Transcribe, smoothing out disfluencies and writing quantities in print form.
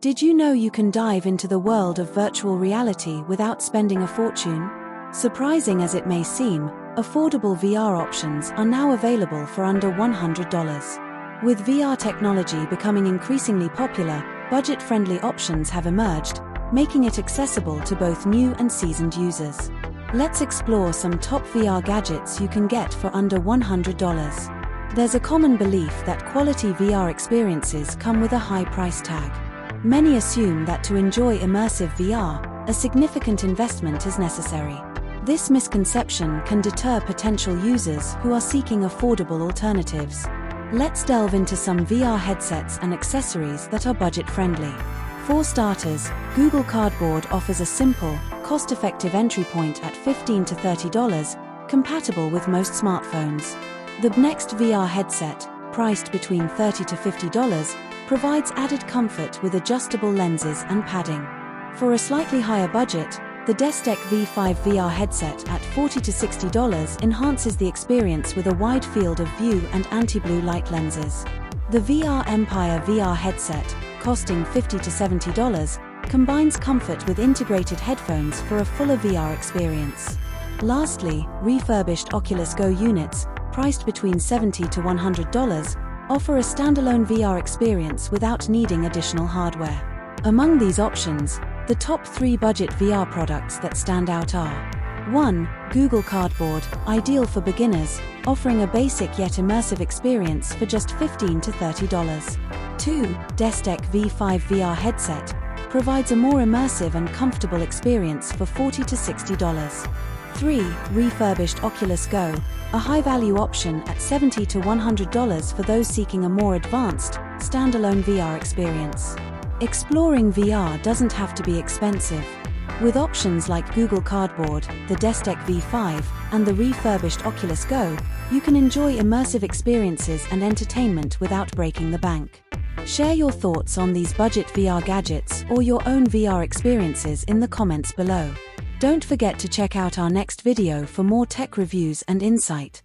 Did you know you can dive into the world of virtual reality without spending a fortune? Surprising as it may seem, affordable VR options are now available for under $100. With VR technology becoming increasingly popular, budget-friendly options have emerged, making it accessible to both new and seasoned users. Let's explore some top VR gadgets you can get for under $100. There's a common belief that quality VR experiences come with a high price tag. Many assume that to enjoy immersive VR, a significant investment is necessary. This misconception can deter potential users who are seeking affordable alternatives. Let's delve into some VR headsets and accessories that are budget-friendly. For starters, Google Cardboard offers a simple, cost-effective entry point at $15 to $30, compatible with most smartphones. The next VR headset, priced between $30 to $50, provides added comfort with adjustable lenses and padding. For a slightly higher budget, the Destech V5 VR headset at $40 to $60 enhances the experience with a wide field of view and anti-blue light lenses. The VR Empire VR headset, costing $50 to $70, combines comfort with integrated headphones for a fuller VR experience. Lastly, refurbished Oculus Go units, priced between $70 to $100, offer a standalone VR experience without needing additional hardware. Among these options, the top 3 budget VR products that stand out are: 1. Google Cardboard, ideal for beginners, offering a basic yet immersive experience for just $15 to $30. 2. Destech V5 VR headset, provides a more immersive and comfortable experience for $40 to $60. 3. Refurbished Oculus Go, a high-value option at $70 to $100 for those seeking a more advanced, standalone VR experience. Exploring VR doesn't have to be expensive. With options like Google Cardboard, the Destech V5, and the refurbished Oculus Go, you can enjoy immersive experiences and entertainment without breaking the bank. Share your thoughts on these budget VR gadgets or your own VR experiences in the comments below. Don't forget to check out our next video for more tech reviews and insight.